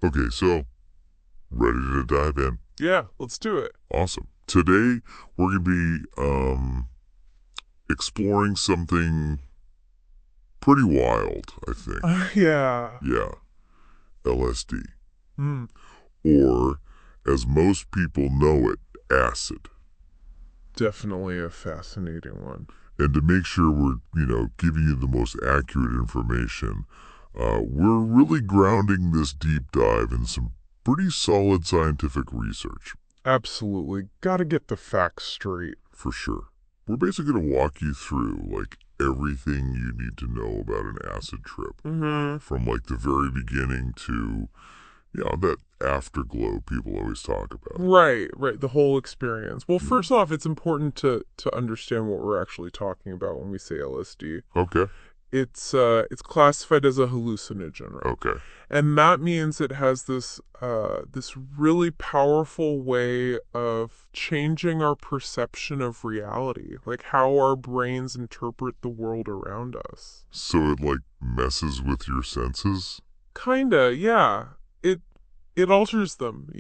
Okay, so ready to dive in. Yeah, let's do it. Awesome. Today we're going to be exploring something pretty wild, I think. Yeah. Yeah, LSD. Hmm. Or, as most people know it, acid. Definitely a fascinating one. And to make sure we're, giving you the most accurate information, we're really grounding this deep dive in some pretty solid scientific research. Absolutely. Gotta get the facts straight. For sure. We're basically going to walk you through, like, everything you need to know about an acid trip. Mm-hmm. From, like, the very beginning to, that afterglow people always talk about. Right. The whole experience. Well, first off, it's important to understand what we're actually talking about when we say LSD. Okay. It's classified as a hallucinogen, right? Okay. And that means it has this really powerful way of changing our perception of reality, like how our brains interpret the world around us. So it, like, messes with your senses? Kinda, yeah. It it alters them,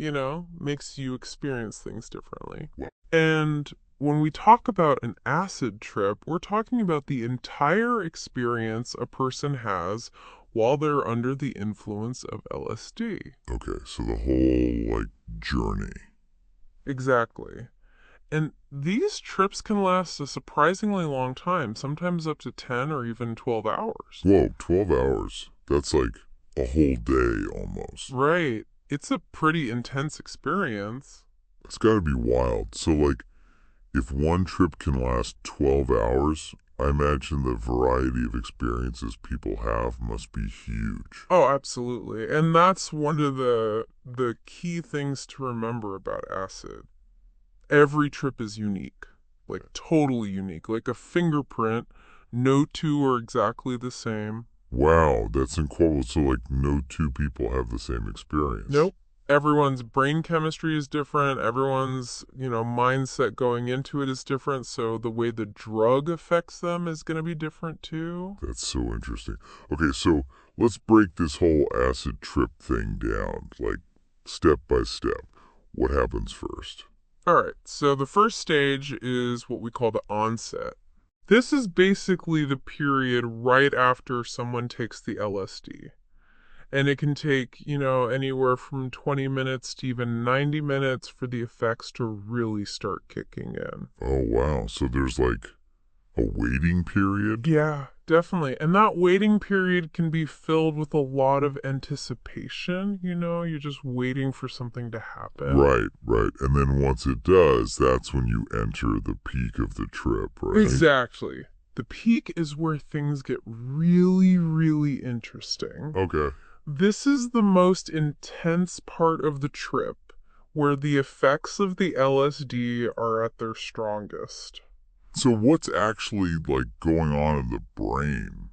makes you experience things differently. Well, And when we talk about an acid trip, we're talking about the entire experience a person has while they're under the influence of LSD. okay, so the whole, like, journey. Exactly. And these trips can last a surprisingly long time, sometimes up to 10 or even 12 hours. Whoa, 12 hours. That's like a whole day almost. Right. It's a pretty intense experience. It's gotta be wild. So, like, if one trip can last 12 hours, I imagine the variety of experiences people have must be huge. Oh, absolutely. And that's one of the key things to remember about acid. Every trip is unique. Like totally unique. Like a fingerprint. No two are exactly the same. Wow, that's incredible. So, like, no two people have the same experience. Nope. Everyone's brain chemistry is different. Everyone's, mindset going into it is different. So the way the drug affects them is going to be different too. That's so interesting. Okay, so let's break this whole acid trip thing down, like, step by step. What happens first? All right. So the first stage is what we call the onset. This is basically the period right after someone takes the LSD. And it can take, anywhere from 20 minutes to even 90 minutes for the effects to really start kicking in. Oh, wow. So there's, like, a waiting period? Yeah, definitely. And that waiting period can be filled with a lot of anticipation. You're just waiting for something to happen. Right, right. And then once it does, that's when you enter the peak of the trip, right? Exactly. The peak is where things get really, really interesting. Okay. This is the most intense part of the trip, where the effects of the LSD are at their strongest. So what's actually, like, going on in the brain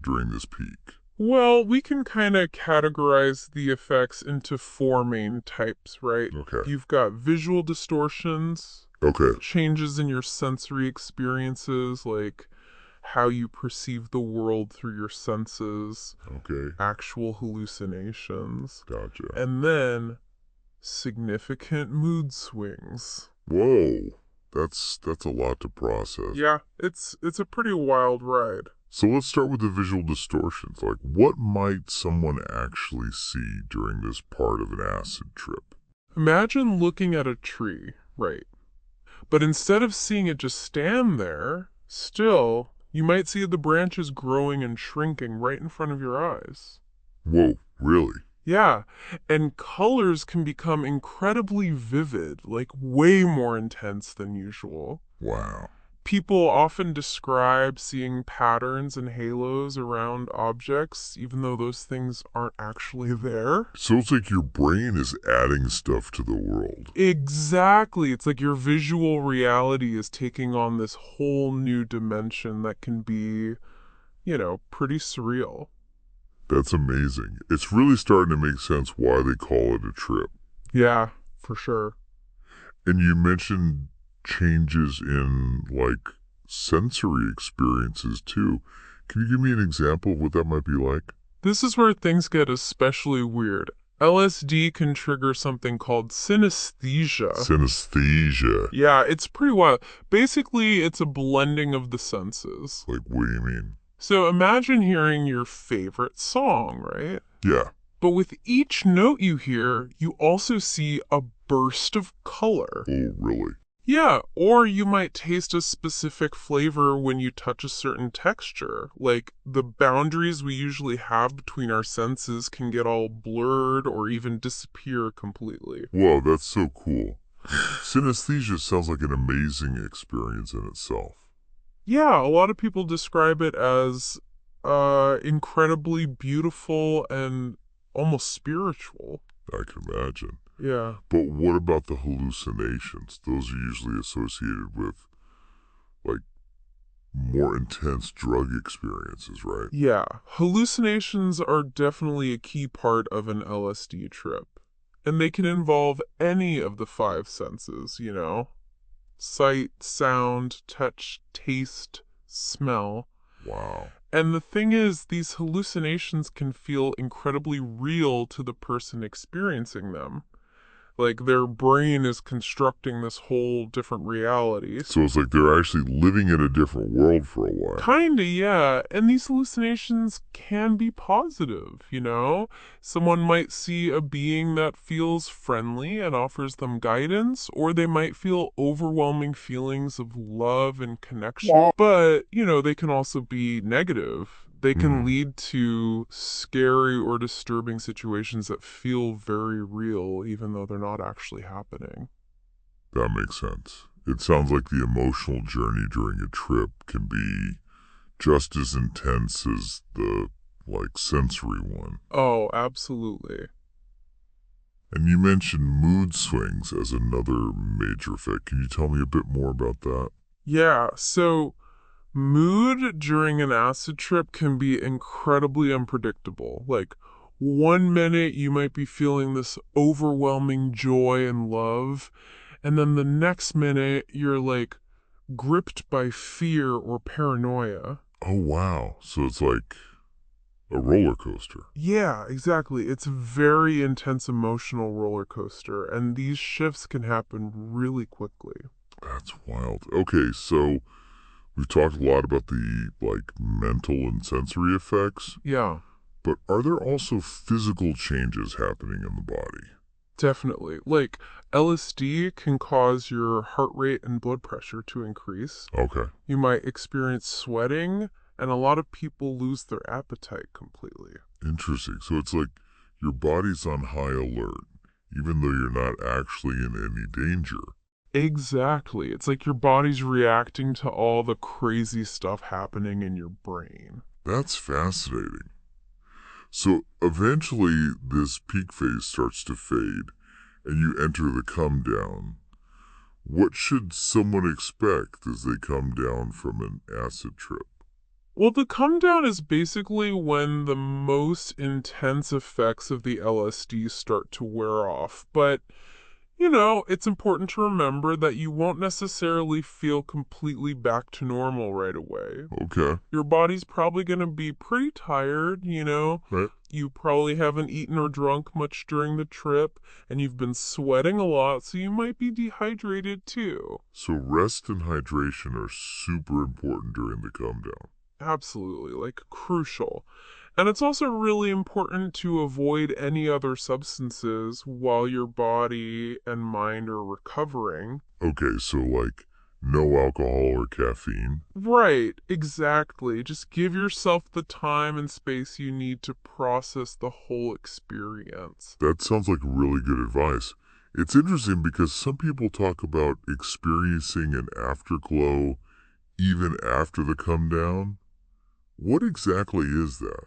during this peak? Well, we can kind of categorize the effects into four main types, right? Okay. You've got visual distortions, Okay. changes in your sensory experiences, like how you perceive the world through your senses, Okay. actual hallucinations, Gotcha. and then significant mood swings. Whoa. That's a lot to process. Yeah, it's a pretty wild ride. So let's start with the visual distortions. Like, what might someone actually see during this part of an acid trip? Imagine looking at a tree, right? But instead of seeing it just stand there, still, you might see the branches growing and shrinking right in front of your eyes. Whoa, really? Yeah, and colors can become incredibly vivid, like way more intense than usual. Wow. People often describe seeing patterns and halos around objects, even though those things aren't actually there. So it's like your brain is adding stuff to the world. Exactly. It's like your visual reality is taking on this whole new dimension that can be, pretty surreal. That's amazing. It's really starting to make sense why they call it a trip. Yeah, for sure. And you mentioned changes in, like, sensory experiences too. Can you give me an example of what that might be like? This is where things get especially weird. LSD can trigger something called synesthesia. Synesthesia. Yeah, it's pretty wild. Basically, it's a blending of the senses. Like, what do you mean? So imagine hearing your favorite song, right? Yeah. But with each note you hear, you also see a burst of color. Oh, really? Yeah, or you might taste a specific flavor when you touch a certain texture. Like, the boundaries we usually have between our senses can get all blurred or even disappear completely. Whoa, that's so cool. Synesthesia sounds like an amazing experience in itself. Yeah, a lot of people describe it as incredibly beautiful and almost spiritual. I can imagine. Yeah. But what about the hallucinations? Those are usually associated with, like, more intense drug experiences, right? Yeah, hallucinations are definitely a key part of an LSD trip. And they can involve any of the five senses, sight, sound, touch, taste, smell. Wow. And the thing is, these hallucinations can feel incredibly real to the person experiencing them. Like their brain is constructing this whole different reality. So it's like they're actually living in a different world for a while. Kinda, yeah. And these hallucinations can be positive. Someone might see a being that feels friendly and offers them guidance, or they might feel overwhelming feelings of love and connection. Yeah. But, they can also be negative. They can lead to scary or disturbing situations that feel very real, even though they're not actually happening. That makes sense. It sounds like the emotional journey during a trip can be just as intense as the, like, sensory one. Oh, absolutely. And you mentioned mood swings as another major effect. Can you tell me a bit more about that? Yeah, so mood during an acid trip can be incredibly unpredictable. Like, one minute you might be feeling this overwhelming joy and love, and then the next minute you're like gripped by fear or paranoia. Oh, wow. So it's like a roller coaster. Yeah, exactly. It's a very intense emotional roller coaster, and these shifts can happen really quickly. That's wild. Okay, so we've talked a lot about the, like, mental and sensory effects, Yeah. but are there also physical changes happening in the body? Definitely. Like, LSD can cause your heart rate and blood pressure to increase. Okay. You might experience sweating, and a lot of people lose their appetite completely. Interesting. So it's like your body's on high alert, even though you're not actually in any danger. Exactly. It's like your body's reacting to all the crazy stuff happening in your brain. That's fascinating. So eventually, this peak phase starts to fade, and you enter the come down. What should someone expect as they come down from an acid trip? Well, the come down is basically when the most intense effects of the LSD start to wear off. But, it's important to remember that you won't necessarily feel completely back to normal right away. Okay. Your body's probably going to be pretty tired. Right. You probably haven't eaten or drunk much during the trip, and you've been sweating a lot, so you might be dehydrated too. So rest and hydration are super important during the come down. Absolutely, like crucial. And it's also really important to avoid any other substances while your body and mind are recovering. Okay, so like no alcohol or caffeine. Right, exactly. Just give yourself the time and space you need to process the whole experience. That sounds like really good advice. It's interesting because some people talk about experiencing an afterglow even after the come down. What exactly is that?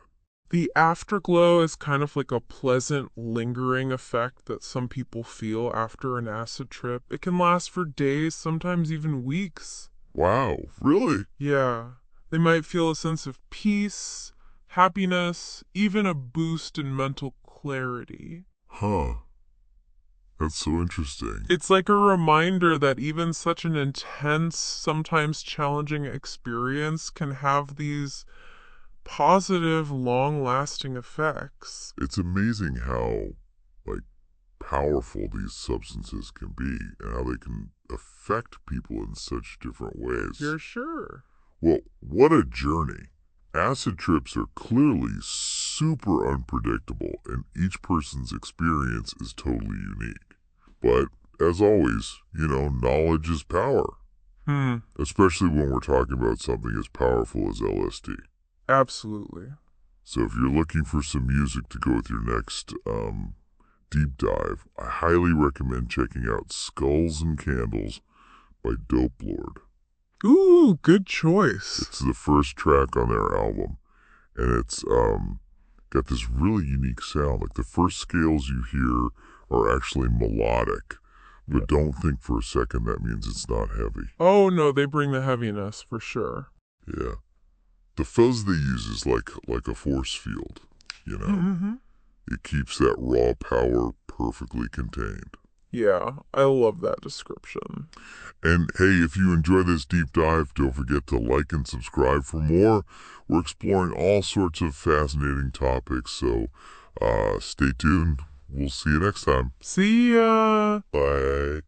The afterglow is kind of like a pleasant, lingering effect that some people feel after an acid trip. It can last for days, sometimes even weeks. Wow, really? Yeah. They might feel a sense of peace, happiness, even a boost in mental clarity. Huh. That's so interesting. It's like a reminder that even such an intense, sometimes challenging experience can have these positive, long-lasting effects. It's amazing how powerful these substances can be and how they can affect people in such different ways. You're sure? Well, what a journey. Acid trips are clearly super unpredictable, and each person's experience is totally unique. But, as always, knowledge is power. Especially when we're talking about something as powerful as LSD. Absolutely. So if you're looking for some music to go with your next deep dive, I highly recommend checking out Skulls and Candles by Dope Lord. Ooh, good choice. It's the first track on their album, and it's got this really unique sound. Like the first scales you hear are actually melodic, but don't think for a second that means it's not heavy. Oh, no, they bring the heaviness for sure. Yeah. The fuzz they use is like a force field, It keeps that raw power perfectly contained. Yeah, I love that description. And hey, if you enjoy this deep dive, don't forget to like and subscribe for more. We're exploring all sorts of fascinating topics, so stay tuned. We'll see you next time. See ya! Bye.